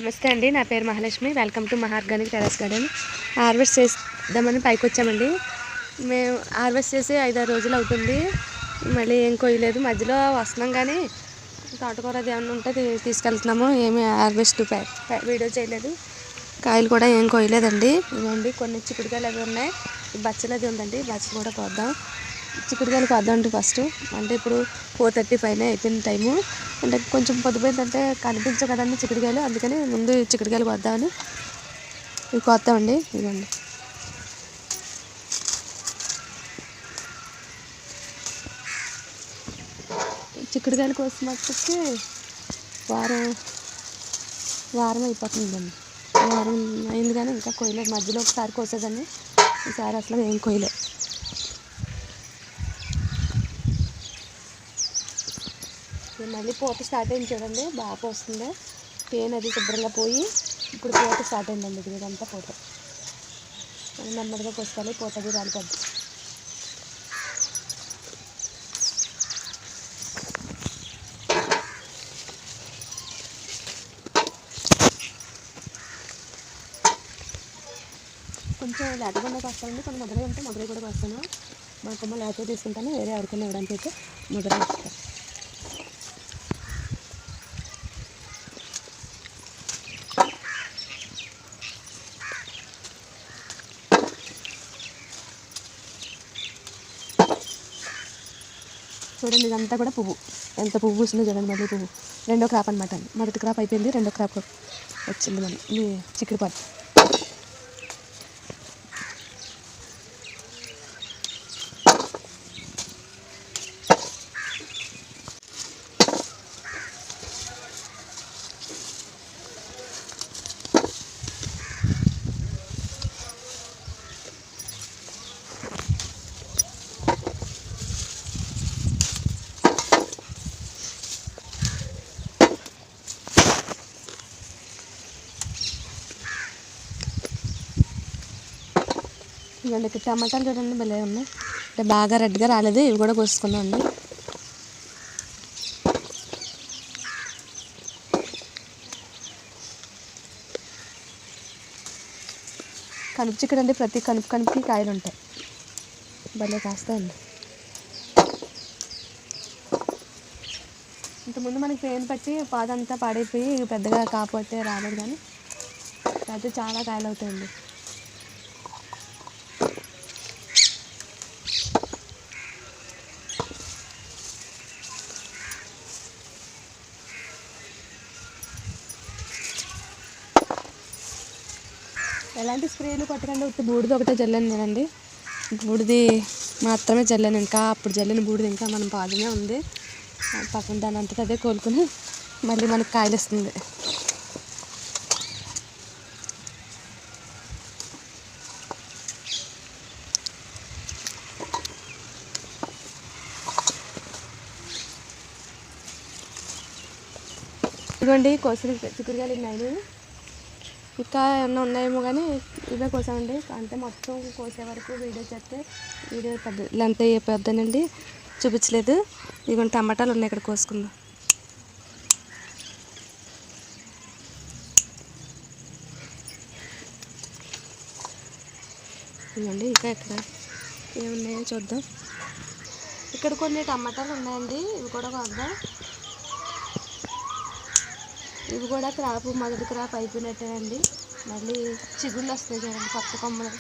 నమస్తే అండి, నా పేరు Mahalakshmi. Welcome to organic terrace garden. Harvest చేద్దామని పైకి వచ్చామండి. మేము హార్వెస్ట్ చేసి 5-6 రోజులు అవుతుంది. మళ్ళీ ఏం కొయ్యలేదు. మధ్యలో వస్తున్నాం కానీ తోటకూర అది ఏమన్నా ఉంటే తీసుకెళ్తున్నాము. ఏమి హార్వెస్ట్ వీడియో చేయలేదు. కాయలు కూడా ఏం కొయ్యలేదండి. ఇవ్వండి కొన్ని చిక్కుడుకాయలు అవి ఉన్నాయి. బచ్చలు అది ఉందండి, బచ్చలు కూడా కోద్దాం. చిక్కుడుకాయలు కోద్దామండి ఫస్ట్. అంటే ఇప్పుడు 4:30 పైన అయిపోయిన టైము. అంటే కొంచెం పొద్దుపోయిందంటే కనిపించవు కదండి చిక్కుడుకాయలు, అందుకని ముందు చిక్కుడుకాయలు కోద్దామని ఇవి కోద్దామండి. ఇవ్వండి చిక్కుడుకాయలు కోసినప్పటికి వారం అయిపోతుందండి. వారం అయింది కానీ ఇంకా కొయ్యలేదు. మధ్యలో ఒకసారి కోసేదాన్ని, ఈసారి అసలు ఏం కొయ్యలేదు. మళ్ళీ పూత స్టార్ట్ అయింది చూడండి, బాగా పోస్తుంది. తేనె అది శుభ్రంగా పోయి ఇప్పుడు పూత స్టార్ట్ అయిందండి. ఇది ఇదంతా పూత నెమ్మదిగా కోసుకోవాలి, పూత అది రాలిపోద్ది. కొంచెం లేతగా కోస్తానండి, కొన్ని ముద్రగా ఉంటే ముద్రగా కూడా కోస్తాను. మా కొమ్మ లేతగా తీసుకుంటాను, వేరే ఎవరికైనా ఇవ్వడానికి అయితే ముద్రగా ఇస్తాను. చూడండి ఇదంతా కూడా పువ్వు, ఎంత పువ్వు పూసిందో చూడండి. మళ్ళీ పువ్వు రెండో క్రాప్ అనమాట. మొదటి క్రాప్ అయిపోయింది, రెండో క్రాప్ వచ్చింది మళ్ళీ చిక్కుడు పాటు. ఇవ్వండి ఇక్కడ టమాటాలు చూడండి, భలే ఉన్నాయి. అంటే బాగా రెడ్గా రాలేదు, ఇవి కూడా కోసుకున్నాం అండి. కనుపు చిక్కుడు అండి, ప్రతి కనుపుకి కాయలు ఉంటాయి, భలే కాస్తాయండి. ఇంతకుముందు మనకి పెయిన్ పట్టి పాదంతా పాడైపోయి పెద్దగా కాకపోతే రాలేదు, కానీ అయితే చాలా కాయలు అవుతాయండి. ఎలాంటి స్ప్రేలు కొట్టకండి, ఉత్తి బూడిది ఒకటే జల్లాను నేనండి. బూడిది మాత్రమే జల్లాను. ఇంకా అప్పుడు జల్లిన బూడిది ఇంకా మనం పాదునే ఉంది. పక్కన దాని అంతటా అదే కోలుకుని మళ్ళీ మనకు కాయలు ఇస్తుంది. ఇదిగోండి కోసిన చిక్కుడుకాయలు ఉన్నాయి. ఇంకా ఏమన్నా ఉన్నాయేమో కానీ ఇవే కోసామండి. అంటే మొత్తం కోసే వరకు వీడియో చేస్తే వీడియో పెద్ద లెంత్ అయిపోద్దానండి, చూపించలేదు. ఇదిగోండి టమాటాలు ఉన్నాయి, ఇక్కడ కోసుకుందాం. ఇదిగోండి ఇంకా ఎక్కడ ఏమున్నాయో చూద్దాం. ఇక్కడ కొన్ని టమాటాలు ఉన్నాయండి, ఇవి కూడా కోద్దాం. ఇవి కూడా క్రాప్ మొదటి క్రాప్ అయిపోయినట్టేనండి. మళ్ళీ చిగుళ్ళు వస్తాయి చూడండి, కొత్త కొమ్మలు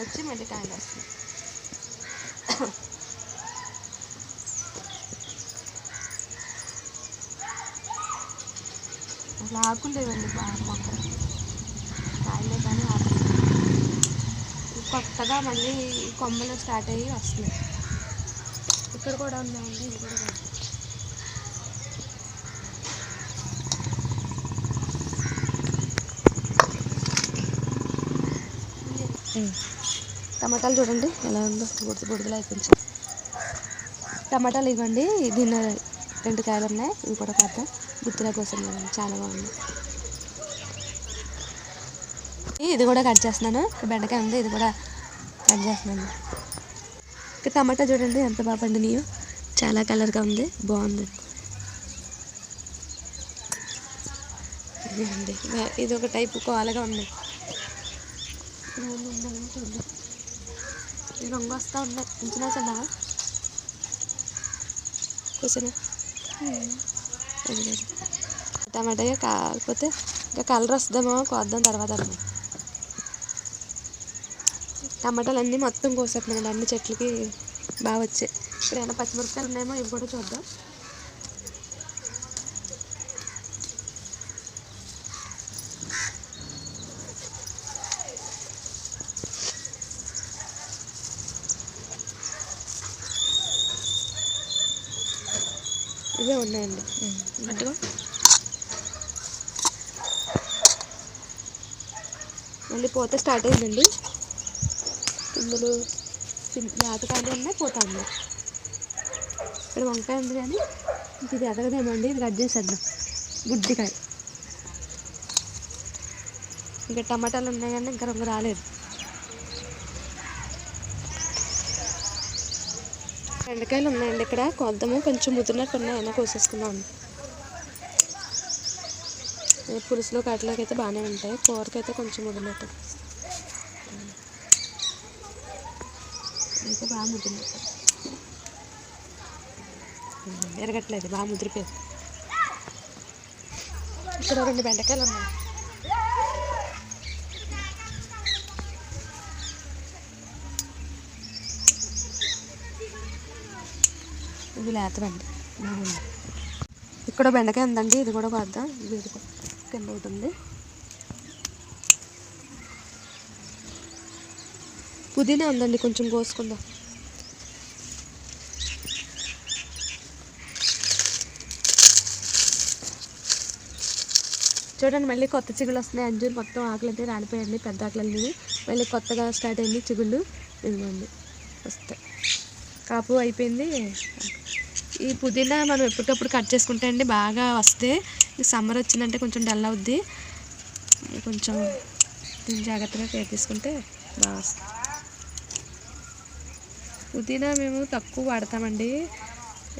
వచ్చి మళ్ళీ కాయలు వస్తాయి. అసలు ఆకులు లేవండి, బాగా మొక్క కాయలే కానీ ఆకులు. కొత్తగా మళ్ళీ కొమ్మలు స్టార్ట్ అయ్యి వస్తున్నాయి. ఇక్కడ కూడా ఉన్నాయండి, ఇది కూడా టమాటాలు చూడండి ఎలా ఉందో, బుడదలు అయిపోయింది. టమాటాలు ఇవ్వండి, దీన్ని 2 కాయలు ఉన్నాయి, ఇవి కూడా కొత్త గుత్తుల కోసం చాలా బాగుంది. ఇది కూడా కట్ చేస్తున్నాను. బెండకాయ ఉంది, ఇది కూడా కట్ చేస్తున్నాను. ఇక టమాటా చూడండి ఎంత బాగా పండినాయో, చాలా కలర్గా ఉంది, బాగుంది. ఇదండి ఇది ఒక టైపు కోలగా ఉన్నాయి. చూద్దాం, ఈ రంగు వస్తూ ఉన్నాయి. ఇంచునా చిన్న కూర్చొని టమాటా కాకపోతే ఇంకా కలర్ వస్తుందేమో కోద్దాం తర్వాత అన్నీ. టమాటాలు అన్నీ మొత్తం కోసేస్తున్నాయండి, అన్ని చెట్లకి బాగా వచ్చాయి. ఇక్కడ ఏమైనా పచ్చిమిరపకాయలు ఉన్నాయేమో ఇవి కూడా చూద్దాం. ఇవే ఉన్నాయండి అట్టుగా. మళ్ళీ పోతే స్టార్ట్ అయిందండి. ఇందులో లేతకాయలు ఉన్నాయి, పోతా ఉన్నాయి. ఇక్కడ వంకాయ ఉంది కానీ ఇది ఎదగదేమో అండి, ఇది కట్ చేసేద్దాం. గుడ్డికాయ. ఇంకా టమాటాలు ఉన్నాయి కానీ ఇంకా రంగు రాలేదు. బెండకాయలు ఉన్నాయండి ఇక్కడ, కొద్దాము. కొంచెం ముదిరినట్టు ఉన్నాయి, అయినా కోసేసుకుందాం. పులుసులో కాటిలోకి అయితే బాగానే ఉంటాయి, కూరకైతే కొంచెం ముదిరినట్టు అయితే బాగా ముదిరినట్టు ఎరగట్లేదు, బాగా ముదిరిపోయింది. ఇక్కడ 2 బెండకాయలు ఉన్నాయి. ఇది లేతబండి బాగుంది. ఇక్కడ బెండకాయ ఉందండి, ఇది కూడా కొద్దాం. ఇది కింద ఒకటి ఉంది. పుదీనా ఉందండి, కొంచెం కోసుకుందాం. చూడండి, మళ్ళీ కొత్త చిగుళ్ళు వస్తున్నాయి. అంజూరు మొత్తం ఆకులు అయితే రాలిపోయండి, పెద్ద ఆకులన్నీ మళ్ళీ కొత్తగా స్టార్ట్ అయింది చిగుళ్ళు. ఇదిగోండి వస్తాయి. కాపు అయిపోయింది. ఈ పుదీనా మనం ఎప్పటికప్పుడు కట్ చేసుకుంటే అండి బాగా వస్తే, సమ్మర్ వచ్చిందంటే కొంచెం డల్ అవుద్ది. కొంచెం దీన్ని జాగ్రత్తగా కేర్ తీసుకుంటే బాగా వస్తుంది. పుదీనా మేము తక్కువ వాడతామండి,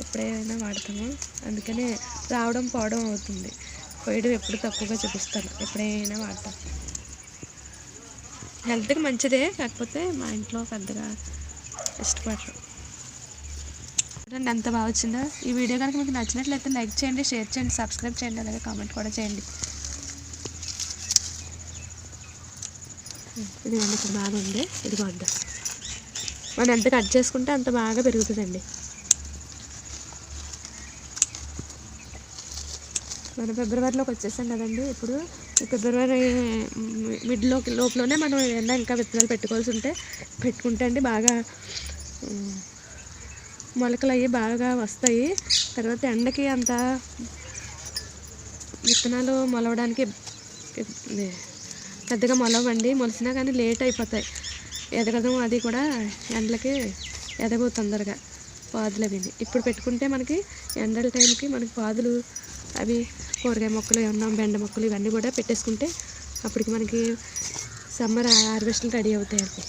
ఎప్పుడైనా వాడతాము. అందుకనే రావడం పోవడం అవుతుంది. కొయ్యడం ఎప్పుడు తక్కువగా చూపిస్తాను, ఎప్పుడైనా వాడతాం. హెల్త్కి మంచిదే, కాకపోతే మా ఇంట్లో పెద్దగా ఇష్టపడరు. చూడండి ఎంత బాగా వచ్చిందో. ఈ వీడియో కనుక మీకు నచ్చినట్లయితే లైక్ చేయండి, షేర్ చేయండి, సబ్స్క్రైబ్ చేయండి, అలాగే కామెంట్ కూడా చేయండి. ఇది ఇక్కడ బాగా ఉంది, ఇది వద్దా. మనం ఎంత కట్ చేసుకుంటే అంత బాగా పెరుగుతుందండి. మనం ఫిబ్రవరిలోకి వచ్చేసాం కదండి. ఇప్పుడు ఈ ఫిబ్రవరి లోపలనే మనం ఏదైనా ఇంకా విత్తనాలు పెట్టుకోవాల్సి ఉంటే పెట్టుకుంటే అండి బాగా మొలకలు అయ్యి బాగా వస్తాయి. తర్వాత ఎండకి అంత విత్తనాలు మొలవడానికి పెద్దగా మొలవండి, మొలిసినా కానీ లేట్ అయిపోతాయి. ఎదగడం అది కూడా ఎండలకి ఎదగవు తొందరగా, పాదులు అవి. ఇప్పుడు పెట్టుకుంటే మనకి ఎండల టైంకి మనకి పాదులు అవి కూరగాయ మొక్కలు ఏమన్నా బెండ మొక్కలు ఇవన్నీ కూడా పెట్టేసుకుంటే అప్పటికి మనకి సమ్మర్ హార్వెస్ట్లు రెడీ అవుతాయి అండి.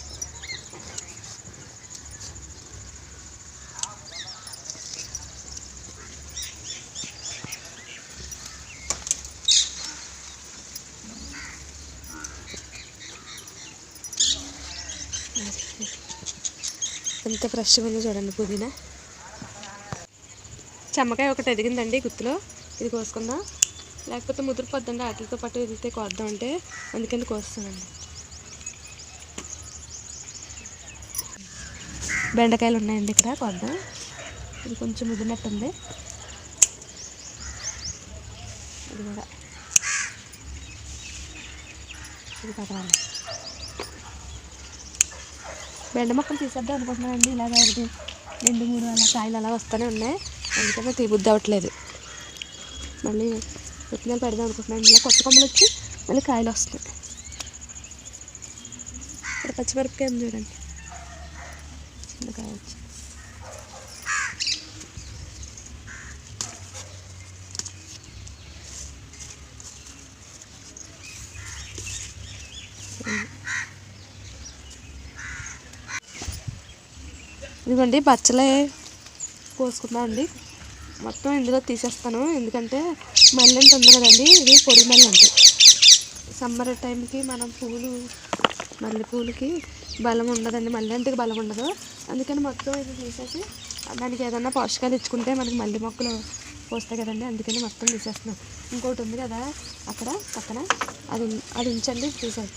ఎంత ఫ్రెష్గా ఉందో చూడండి పుదీనా. చెమ్మకాయ ఒకటి ఎదిగిందండి గుత్తులో, ఇది కోసుకుందాం. లేకపోతే ముదిరిపోద్దండి, వాటితో పాటు ఎదిగితే కోద్దాం అంటే అందుకని కోస్తానండి. బెండకాయలు ఉన్నాయండి ఇక్కడ, కోద్దాం. ఇది కొంచెం ముదిరినట్టుంది, ఇది కూడా ఇది పర్వాలి. బెండ మొక్కలు తీసేద్దాం అనుకుంటున్నానండి. ఇలాగ 1, 2, 3 అలా కాయలు అలా వస్తూనే ఉన్నాయి, అందుకనే తీబుద్ధి అవ్వట్లేదు. మళ్ళీ విత్తనాలు పెడదాం అనుకుంటున్నాను. ఇలా కొత్త కొమ్మలు వచ్చి మళ్ళీ కాయలు వస్తున్నాయి. ఇక్కడ పచ్చిమిరపకాయ ఉంది చూడండి, చిన్న కాయ వచ్చి. ఇదిగోండి బచ్చలే కోసుకున్నా అండి. మొత్తం ఇందులో తీసేస్తాను, ఎందుకంటే మల్లెంత ఉంది కదండి, ఇది పొడి మల్లెంట. సమ్మర్ టైంకి మనం మల్లెపూలకి బలం ఉండదండి, మల్లెంటికి బలం ఉండదు. అందుకని మొత్తం ఇది తీసేసి దానికి ఏదన్నా పోషకాలు ఇచ్చుకుంటే మనకి మల్లె మొక్కలు పోస్తాయి కదండి, అందుకని మొత్తం తీసేస్తున్నాం. ఇంకోటి ఉంది కదా అక్కడ పక్కన, అది ఉంచండి, తీసేది.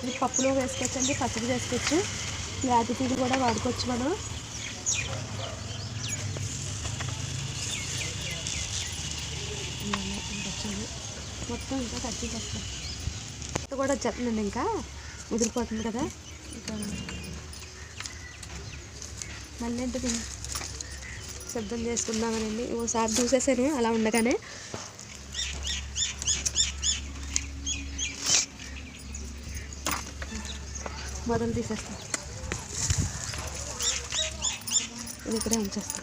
ఇది పప్పులో వేసుకోవచ్చండి, పచ్చడి చేసుకోవచ్చు, లేత తీగ కూడా వాడుకోవచ్చు మనం. మొత్తం ఇంకా కట్ చేసేస్తాం. కూడా వచ్చేస్తుందండి, ఇంకా ముదిరిపోతుంది కదా. ఇంకా మళ్ళీ ఏంటి సిద్ధం చేసుకుందామనండి. ఓసారి చూసేసాను అలా ఉండగానే. మొదలు తీసేస్తాం, ఇది ఇక్కడే ఉంచేస్తాం.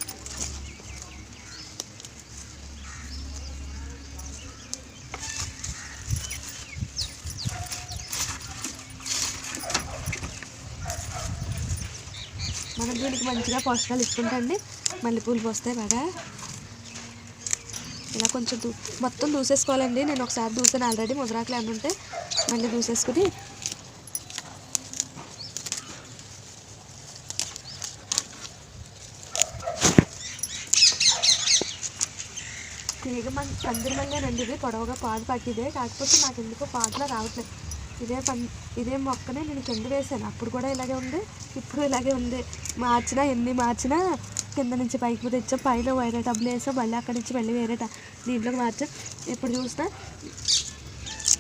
మనం దీనికి మంచిగా పోషకాలు ఇచ్చుకుంటా అండి మల్లెపూలు పోస్తాయి బాగా. ఇలా కొంచెం మొత్తం దూసేసుకోవాలండి. నేను ఒకసారి దూసాను ఆల్రెడీ, ముద్రాకులు ఏమంటే మళ్ళీ దూసేసుకుని తీగ పందిరి మళ్ళీనండి, ఇది పొడవుగా పాదు పట్టిదే, కాకపోతే నాకు ఎందుకో పాదులో రావట్లేదు. ఇదే మొక్కనే నేను కింద వేసాను, అప్పుడు కూడా ఇలాగే ఉంది, ఇప్పుడు ఇలాగే ఉంది. ఎన్ని మార్చినా కింద నుంచి పైకి తెచ్చాం, పైన వేరే టబ్లు వేసాం, మళ్ళీ అక్కడి నుంచి మళ్ళీ వేరే దీంట్లోకి మార్చాం. ఇప్పుడు చూసినా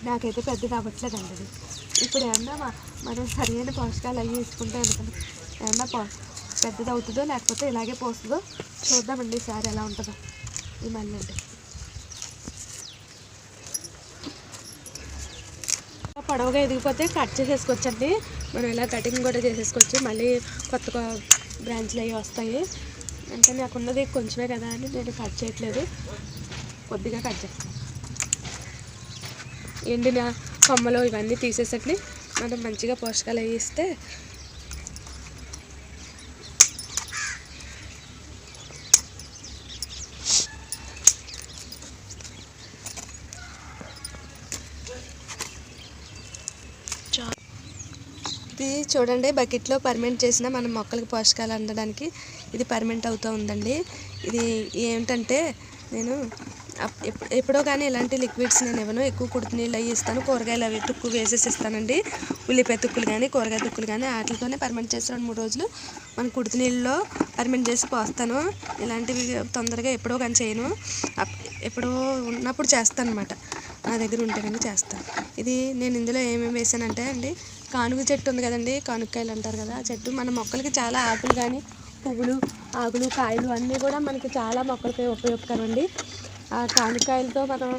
నాకైతే పెద్దది అవ్వట్లేదండి అది. ఇప్పుడు ఏమన్నా మనం సరైన పోషకాలు అవి ఇచ్చుకుంటే అనుకున్నాం, ఏమన్నా పెద్దది అవుతుందో లేకపోతే ఇలాగే పోస్తుందో చూద్దామండి ఈసారి ఎలా ఉంటుందో ఈ మళ్ళీ. అంటే పొడవుగా ఎదిగిపోతే కట్ చేసేసుకోవచ్చండి, మనం ఇలా కటింగ్ కూడా చేసేసుకోవచ్చు. మళ్ళీ కొత్త బ్రాంచ్లు అవి వస్తాయి. అంటే నాకు ఉన్నది కొంచెమే కదా అని నేను కట్ చేయట్లేదు, కొద్దిగా కట్ చేస్తాను. ఎండిన కొమ్మలు ఇవన్నీ తీసేసట్ని మనం మంచిగా పోషకాలు అవి ఇస్తే ఇది చూడండి, బకెట్లో పర్మెంట్ చేసిన మన మొక్కలకి పోషకాలు అందడానికి ఇది పర్మెంట్ అవుతూ ఉందండి. ఇది ఏమిటంటే నేను ఎప్పుడో కానీ ఇలాంటి లిక్విడ్స్ నేను ఇవ్వను, ఎక్కువ కుడితి నీళ్ళు అవి ఇస్తాను, కూరగాయలు అవి తుక్కు వేసేసి ఇస్తానండి. ఉల్లిపాయ తుక్కులు కానీ కూరగాయ తుక్కులు కానీ వాటితోనే పర్మెంట్ చేసి 2-3 రోజులు మన కుడితి నీళ్ళలో పర్మెంట్ చేసి పోస్తాను. ఇలాంటివి తొందరగా ఎప్పుడో కానీ చేయను, ఎప్పుడో ఉన్నప్పుడు చేస్తాను అనమాట, నా దగ్గర ఉంటే కానీ చేస్తాను. ఇది నేను ఇందులో ఏమేమి వేసానంటే అండి, కానుగ చెట్టు ఉంది కదండి, కానుగకాయలు అంటారు కదా, ఆ చెట్టు మన మొక్కలకి చాలా ఆకులు కానీ పువ్వులు ఆకులు కాయలు అన్నీ కూడా మనకి చాలా మొక్కలకి ఉపయోగకరం అండి. ఆ కానుగకాయలతో మనం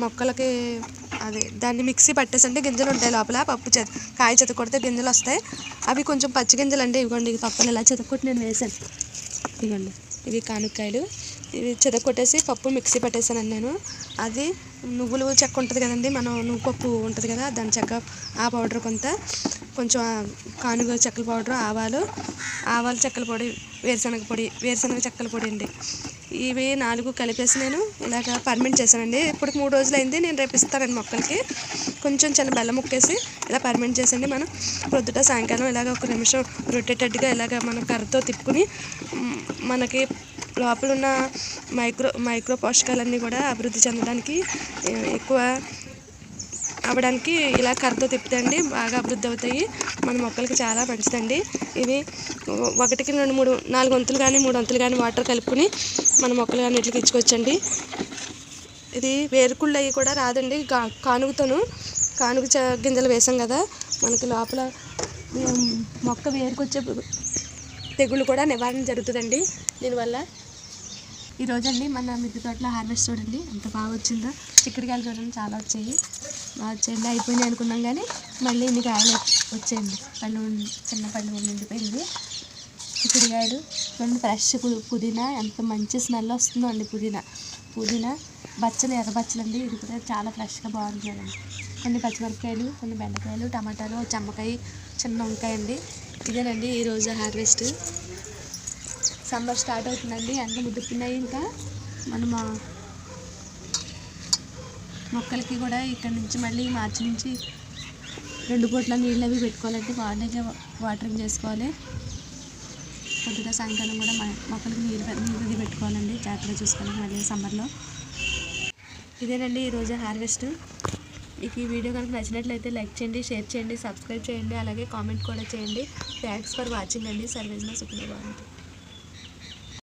మొక్కలకి దాన్ని మిక్సీ పట్టేసంటే గింజలు ఉంటాయి లోపల, కాయ చెతకొడితే గింజలు వస్తాయి, అవి కొంచెం పచ్చి గింజలు అండి. ఇవ్వండి పప్పులు ఇలా చెతకొట్టి నేను వేసాను, ఇవ్వండి ఇవి కానుగకాయలు, ఇవి చెతకొట్టేసి పప్పు మిక్సీ పట్టేసానండి నేను. అది నువ్వులు చెక్క ఉంటుంది కదండి, మనం నువ్వు పప్పు ఉంటుంది కదా, దాని చెక్క ఆ పౌడర్ కొంచెం కానుగ చెక్కల పౌడర్, ఆవాలు చెక్కల పొడి, వేరుశనగ చెక్కల పొడి అండి, ఇవి 4 కలిపేసి నేను ఇలాగ పర్మెంట్ చేశానండి. ఇప్పుడు 3 రోజులు అయింది, నేను రేపు ఇస్తానండి మొక్కలకి. కొంచెం చిన్న బెల్లం ముక్కేసి ఇలా పర్మెంట్ చేసండి. మనం పొద్దుట సాయంకాలం ఇలాగ 1 నిమిషం రొటేటెడ్గా ఇలాగ మనం కర్రతో తిప్పుకుని మనకి లోపల ఉన్న మైక్రో పోషకాలన్నీ కూడా అభివృద్ధి చెందడానికి ఎక్కువ అవ్వడానికి ఇలా కర్రతో తిప్పుతండి బాగా అభివృద్ధి అవుతాయి. మన మొక్కలకి చాలా మంచిదండి. ఇవి 1కి 2, 3, 4 వంతులు కానీ 3 వంతులు కానీ వాటర్ కలుపుకొని మన మొక్కలు కానీ ఇట్లకి ఇచ్చుకోవచ్చండి. ఇది వేరుకుళ్ళు అవి కూడా రాదండి, కానుగ గింజలు వేసాం కదా, మనకి లోపల మొక్క వేరుకొచ్చే తెగుళ్ళు కూడా నివారణ జరుగుతుందండి దీనివల్ల. ఈరోజండి మన మిద్దె తోటలో హార్వెస్ట్ చూడండి ఎంత బాగా వచ్చిందో. చిక్కుడుకాయలు చూడండి చాలా వచ్చాయి, బాగా వచ్చాయండి. అయిపోయినాయి అనుకున్నాం కానీ మళ్ళీ ఇన్ని కాయలు వచ్చాయండి, చిన్న పళ్ళు నిండిపోయింది. చిక్కుడుకాయలు చూడండి, ఫ్రెష్ పుదీనా ఎంత మంచి స్మెల్ వస్తుందో అండి. పుదీనా బచ్చలు, ఎర్ర బచ్చలు అండి, ఇది కూడా చాలా ఫ్రెష్గా బాగుంటుందండి. కొన్ని పచ్చిమిరపకాయలు, కొన్ని బెండకాయలు, టమాటాలు, చెమ్మకాయ, చిన్న వంకాయ అండి. ఇదేనండి ఈరోజు హార్వెస్ట్. సమ్మర్ స్టార్ట్ అవుతుందండి, ఎండ ముదురుతున్నాయి. ఇంకా మనం మొక్కలకి కూడా ఇక్కడ నుంచి మళ్ళీ మార్చి నుంచి 2 పూట్ల నీళ్ళు అవి పెట్టుకోవాలంటే మార్నింగే వాటరింగ్ చేసుకోవాలి. కొద్దిగా సాయంకాలం కూడా మొక్కలకి నీళ్ళు అది పెట్టుకోవాలండి, జాగ్రత్తగా చూసుకోవాలి మళ్ళీ సమ్మర్లో. ఇదేనండి ఈరోజు హార్వెస్ట్. మీకు ఈ వీడియో కనుక నచ్చినట్లయితే లైక్ చేయండి, షేర్ చేయండి, సబ్స్క్రైబ్ చేయండి, అలాగే కామెంట్ కూడా చేయండి. థ్యాంక్స్ ఫర్ వాచింగ్ అండి. సర్వేజన సుఖదేవ.